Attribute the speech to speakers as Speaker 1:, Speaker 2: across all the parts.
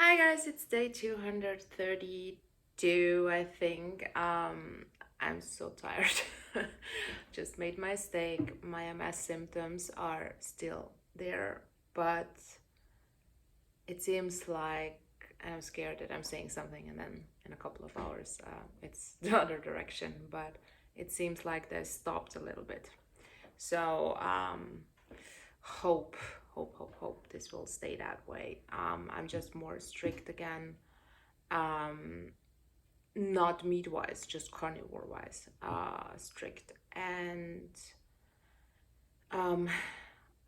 Speaker 1: Hi guys, it's day 232, I think. I'm so tired. Just made my mistake. My MS symptoms are still there, but it seems like I'm scared that I'm saying something and then in a couple of hours it's the other direction, but it seems like they stopped a little bit. So, hope, hope this will stay that way. I'm just more strict again. Um, Not meat wise, just carnivore wise, strict. And um,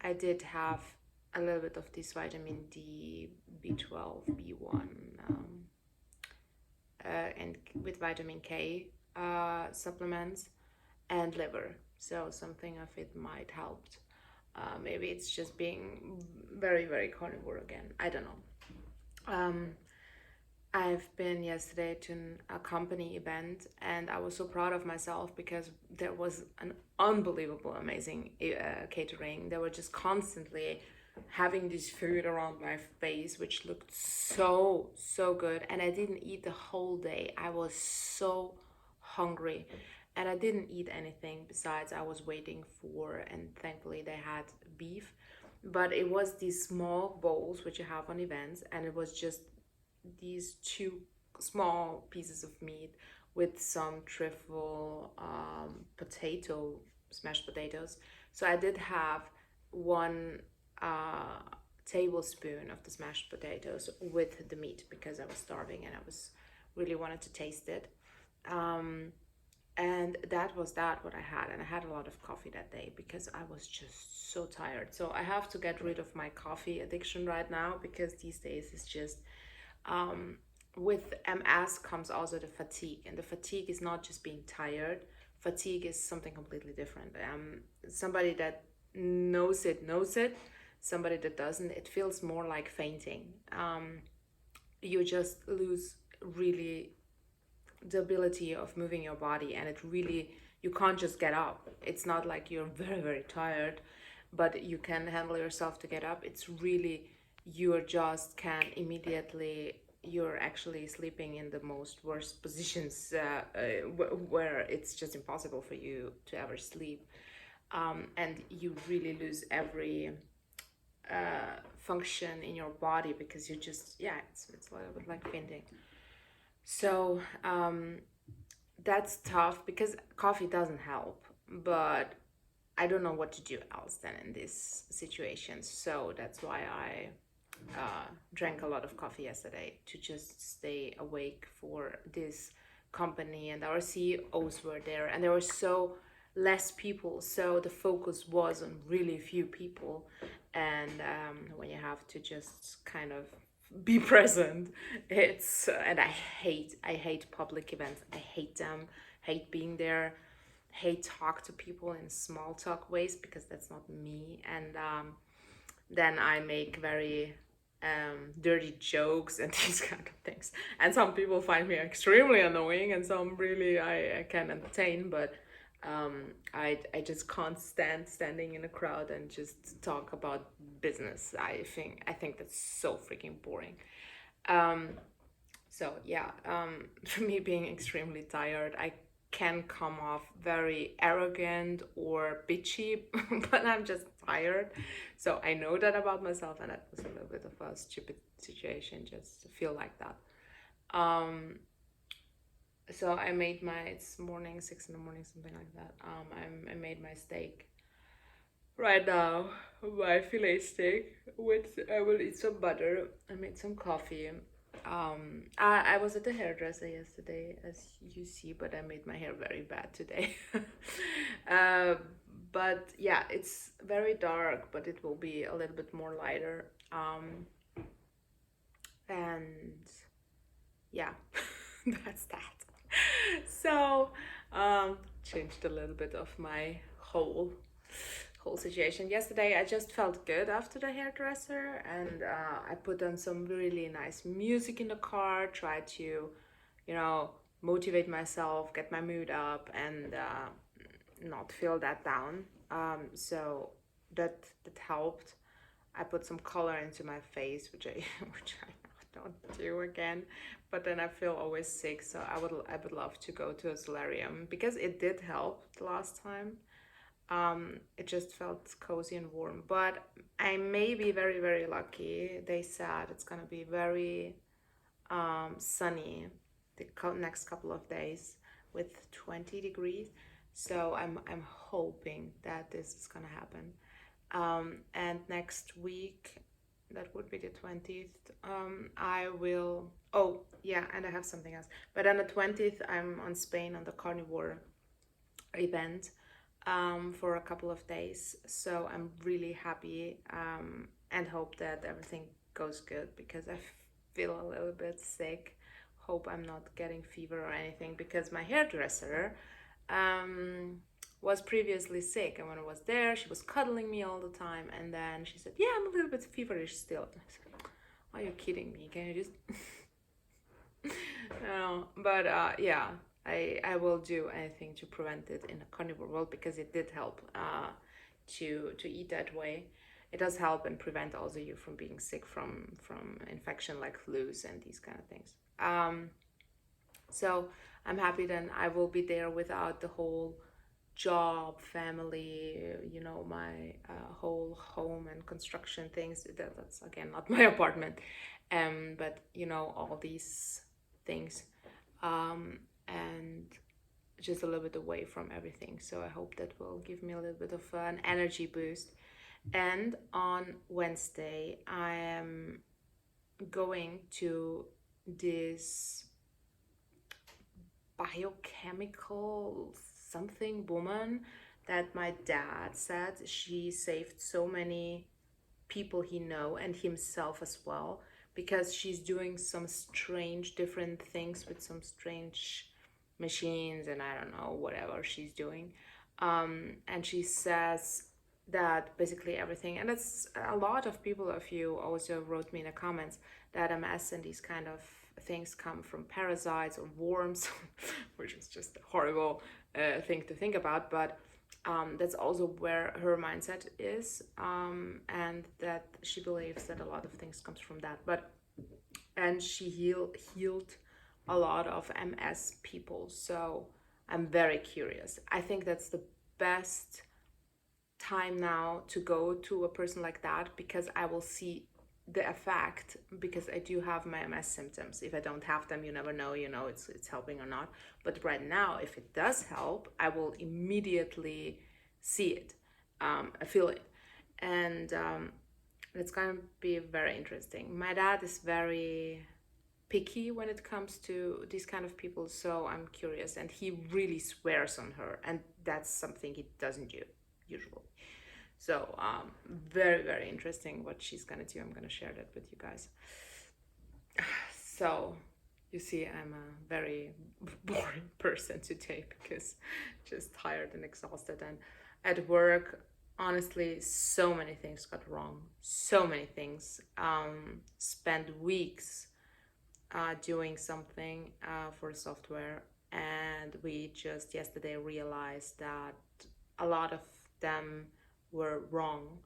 Speaker 1: I did have a little bit of this vitamin D, B12, B1, and with vitamin K supplements and liver. So something of it might help. Maybe it's just being very, very carnivore again. I don't know. I've been yesterday to a company event and I was so proud of myself because there was an unbelievable, amazing catering. They were just constantly having this food around my face, which looked so, so good. And I didn't eat the whole day. I was so hungry and I didn't eat anything besides I was waiting for, and thankfully they had beef. But it was these small bowls which you have on events, and it was just these two small pieces of meat with some truffle, smashed potatoes. So I did have one uh, tablespoon of the smashed potatoes with the meat because I was starving and I was really wanted to taste it. Um, and that was that what I had, and I had a lot of coffee that day because I was just so tired. So I have to get rid of my coffee addiction right now because these days it's just um, with MS comes also the fatigue, and the fatigue is not just being tired. Fatigue is something completely different. Somebody that knows it. Somebody that doesn't, it feels more like fainting. You just lose really the ability of moving your body, and it really, you can't just get up. It's not like you're very, very tired, but you can handle yourself to get up. It's really, you just can immediately, you're actually sleeping in the most worst positions, where it's just impossible for you to ever sleep. And you really lose every function in your body because you just, yeah, it's a little bit like fainting. So that's tough because coffee doesn't help, but I don't know what to do else then in this situation. So that's why I drank a lot of coffee yesterday to just stay awake for this company. And our CEOs were there, and there were so less people, so the focus was on really few people. And when you have to just kind of be present, it's and I hate public events. I hate them. Hate being there. Hate talk to people in small talk ways because that's not me. And then I make very dirty jokes and these kind of things. And some people find me extremely annoying, and some really I can entertain. But I just can't stand standing in a crowd and just talk about business. I think that's so freaking boring. Um, so yeah, for me being extremely tired, I can come off very arrogant or bitchy, but I'm just tired. So I know that about myself, and that was a little bit of a stupid situation just to feel like that. Um, so I made my, it's morning, 6 in the morning, something like that. I made my steak right now, my filet steak with, I will eat some butter. I made some coffee. I was at the hairdresser yesterday, as you see, but I made my hair very bad today. uh, but yeah, it's very dark, but it will be a little bit more lighter. And yeah, that's that. So, changed a little bit of my whole situation. Yesterday, I just felt good after the hairdresser, and I put on some really nice music in the car, try to, you know, motivate myself, get my mood up, and not feel that down. So that helped. I put some color into my face, which I which I don't do again. But then I feel always sick, so I would love to go to a solarium because it did help the last time. It just felt cozy and warm. But I may be very, very lucky. They said it's gonna be very sunny the next couple of days with 20 degrees. So I'm hoping that this is gonna happen. And next week, that would be the 20th. I will. Oh yeah, and I have something else. But on the 20th, I'm on Spain on the Carnivore event for a couple of days. So I'm really happy and hope that everything goes good because I feel a little bit sick. Hope I'm not getting fever or anything because my hairdresser um, was previously sick, and when I was there, she was cuddling me all the time. And then she said, "Yeah, I'm a little bit feverish still." And I said, "Are you kidding me? Can you just?" No, but yeah, I will do anything to prevent it in a carnivore world because it did help to eat that way. It does help and prevent also you from being sick from infection like flus and these kind of things. So I'm happy then I will be there without the whole job, family, my whole home and construction things. That's again not my apartment, but all these things, and just a little bit away from everything. So I hope that will give me a little bit of an energy boost. And on Wednesday, I am going to this biochemical something woman that my dad said she saved so many people he know and himself as well because she's doing some strange different things with some strange machines and I don't know whatever she's doing. And she says that basically everything, and it's a lot of people of you also wrote me in the comments that MS and these kind of things come from parasites or worms, which is just a horrible thing to think about. But that's also where her mindset is, and that she believes that a lot of things comes from that. And she healed a lot of MS people. So I'm very curious. I think that's the best time now to go to a person like that because I will see the effect because I do have my MS symptoms. If I don't have them, you never know, it's helping or not. But right now, if it does help, I will immediately see it, I feel it. And it's going to be very interesting. My dad is very picky when it comes to these kind of people, so I'm curious. And he really swears on her, and that's something he doesn't do usually. So very, very interesting what she's gonna do. I'm gonna share that with you guys. So you see, I'm a very boring person today because just tired and exhausted. And at work, honestly, so many things got wrong. So many things. Spent weeks doing something for software, and we just yesterday realized that a lot of them were wrong.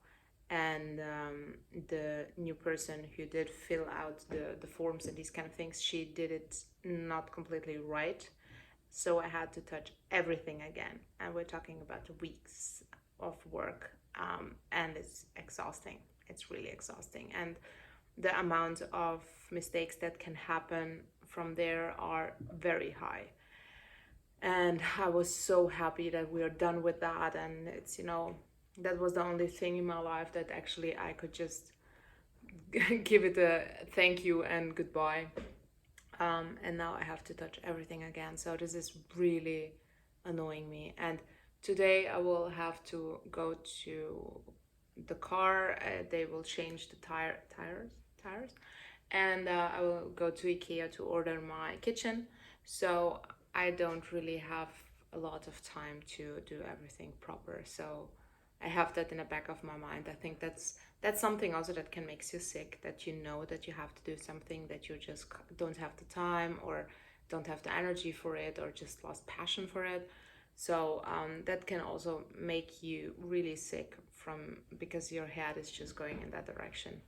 Speaker 1: And the new person who did fill out the forms and these kind of things, she did it not completely right. So I had to touch everything again. And we're talking about weeks of work. And it's exhausting. It's really exhausting. And the amount of mistakes that can happen from there are very high. And I was so happy that we are done with that. And it's, that was the only thing in my life that actually I could just give it a thank you and goodbye. And now I have to touch everything again. So this is really annoying me. And today I will have to go to the car. They will change the tires. And I will go to IKEA to order my kitchen. So I don't really have a lot of time to do everything proper. So I have that in the back of my mind. I think that's something also that can make you sick, that you know that you have to do something that you just don't have the time or don't have the energy for it or just lost passion for it. So that can also make you really sick because your head is just going in that direction.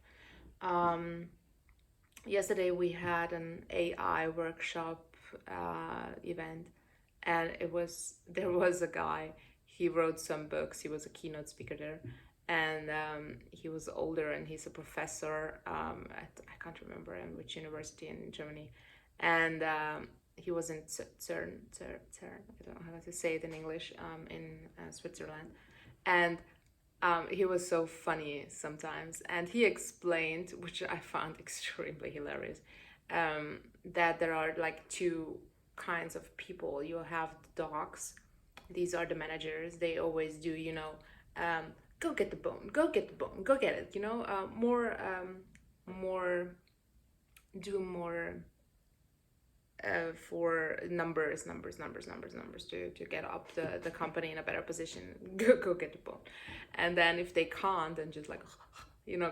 Speaker 1: Yesterday we had an AI workshop event, and there was a guy. He wrote some books. He was a keynote speaker there, and he was older, and he's a professor at, I can't remember in which university in Germany, and he was in CERN. I don't know how to say it in English. In Switzerland, and he was so funny sometimes, and he explained, which I found extremely hilarious, that there are like two kinds of people. You have the dogs; these are the managers. They always do, go get the bone, go get the bone, go get it. More, do more for numbers to get up the company in a better position. Go get the bone. And then if they can't, and just like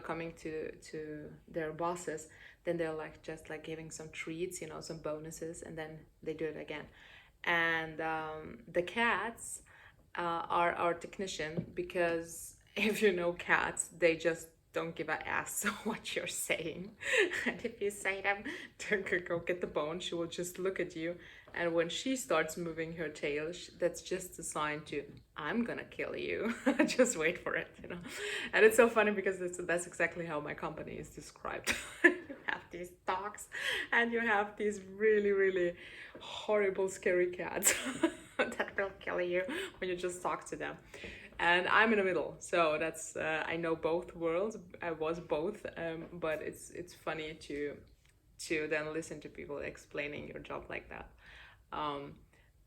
Speaker 1: coming to their bosses, then they're like just like giving some treats, some bonuses, and then they do it again. And the cats are our technician, because if you know cats, they just don't give a ass what you're saying. And if you say them to go get the bone, she will just look at you. And when she starts moving her tail, that's just a sign to, I'm gonna kill you. Just wait for it. And it's so funny because that's exactly how my company is described. You have these dogs, and you have these really, really horrible, scary cats that will kill you when you just talk to them. And I'm in the middle, so that's I know both worlds. I was both, but it's funny to then listen to people explaining your job like that. Um,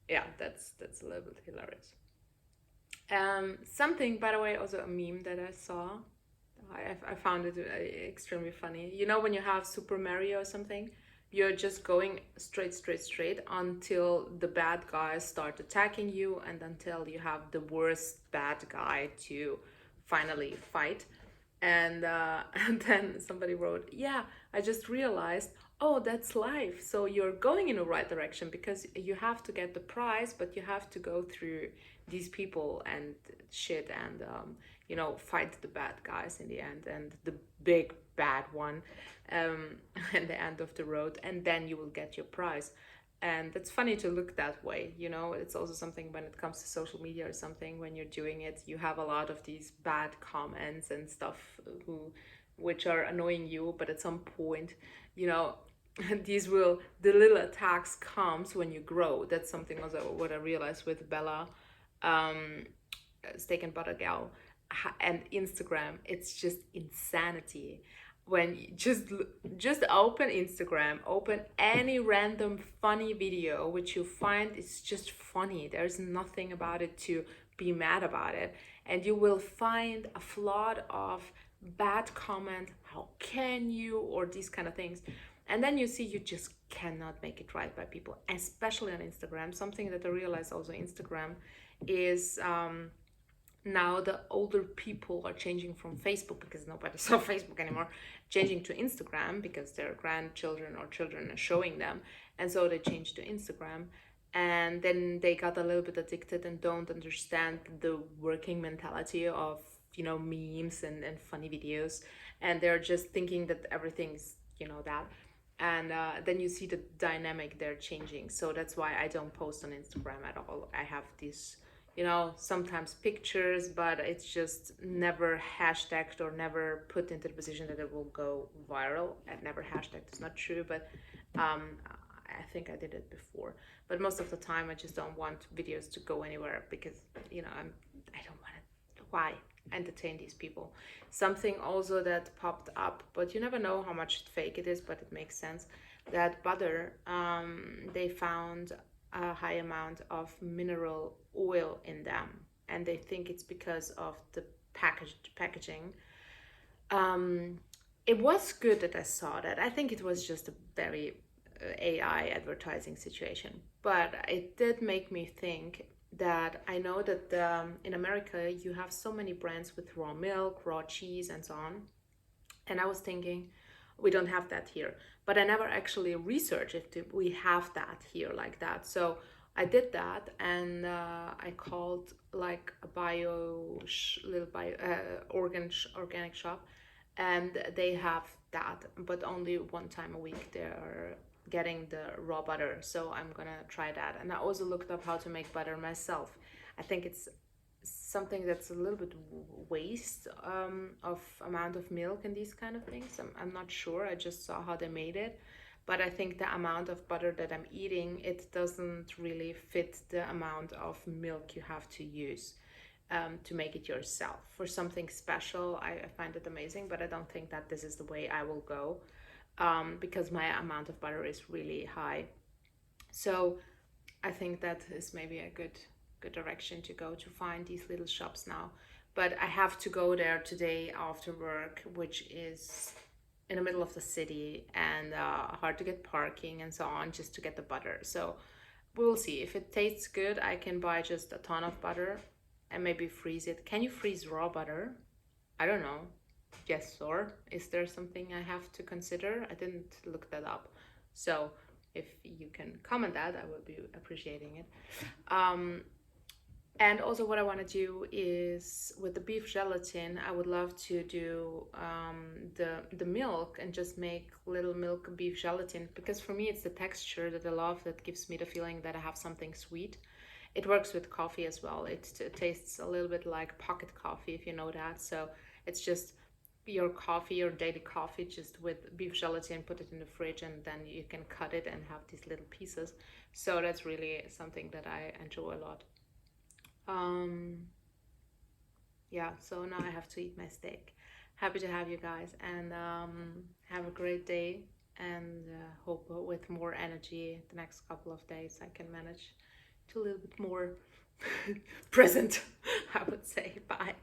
Speaker 1: yeah, that's a little bit hilarious. Something, by the way, also a meme that I saw. I found it extremely funny. When you have Super Mario or something, you're just going straight until the bad guys start attacking you, and until you have the worst bad guy to finally fight. And and then somebody wrote, yeah, I just realized, oh, that's life. So you're going in the right direction, because you have to get the prize, but you have to go through these people and shit, and fight the bad guys in the end, and the big bad one at the end of the road, and then you will get your prize. And it's funny to look that way. It's also something when it comes to social media or something. When you're doing it, you have a lot of these bad comments and stuff which are annoying you, but at some point, you know the little attacks comes when you grow. That's something also what I realized with Bella, um steak and butter gal, and Instagram. It's just insanity. When you just open Instagram, open any random funny video which you find is just funny. There's nothing about it to be mad about it, and you will find a flood of bad comment. How can you, or these kind of things. And then you see you just cannot make it right by people, especially on Instagram. Something that I realized also Instagram is now the older people are changing from Facebook, because nobody saw Facebook anymore, changing to Instagram because their grandchildren or children are showing them, and so they changed to Instagram. And then they got a little bit addicted and don't understand the working mentality of memes and funny videos, and they're just thinking that everything's that. And then you see the dynamic they're changing. So that's why I don't post on Instagram at all. I have these sometimes pictures, but it's just never hashtagged or never put into the position that it will go viral. I've never hashtagged, it's not true, but I think I did it before. But most of the time I just don't want videos to go anywhere, because I don't want it. Why entertain these people? Something also that popped up, but you never know how much fake it is, but it makes sense, that butter, they found a high amount of mineral oil in them, and they think it's because of the packaging. It was good that I saw that. I think it was just a very AI advertising situation, but it did make me think that I know that in America you have so many brands with raw milk, raw cheese, and so on. And I was thinking, we don't have that here. But I never actually researched if we have that here like that. So I did that, and I called like a little bio organic shop, and they have that, but only one time a week they're getting the raw butter. So I'm gonna try that. And I also looked up how to make butter myself. I think it's something that's a little bit waste of amount of milk and these kind of things. I'm not sure. I just saw how they made it, but I think the amount of butter that I'm eating, it doesn't really fit the amount of milk you have to use to make it yourself. For something special, I find it amazing, but I don't think that this is the way I will go, because my amount of butter is really high. So I think that is maybe a good direction to go, to find these little shops now. But I have to go there today after work, which is in the middle of the city, and hard to get parking and so on, just to get the butter. So we'll see. If it tastes good, I can buy just a ton of butter and maybe freeze it. Can you freeze raw butter? I don't know. Yes, or is there something I have to consider? I didn't look that up. So if you can comment that, I would be appreciating it. And also what I want to do is with the beef gelatin, I would love to do the milk and just make little milk beef gelatin, because for me it's the texture that I love that gives me the feeling that I have something sweet. It works with coffee as well. It tastes a little bit like pocket coffee, if you know that. So it's just your coffee, your daily coffee, just with beef gelatin, put it in the fridge, and then you can cut it and have these little pieces. So that's really something that I enjoy a lot. Yeah, so now I have to eat my steak. Happy to have you guys, and have a great day, and hope with more energy the next couple of days I can manage to a little bit more present, I would say. Bye.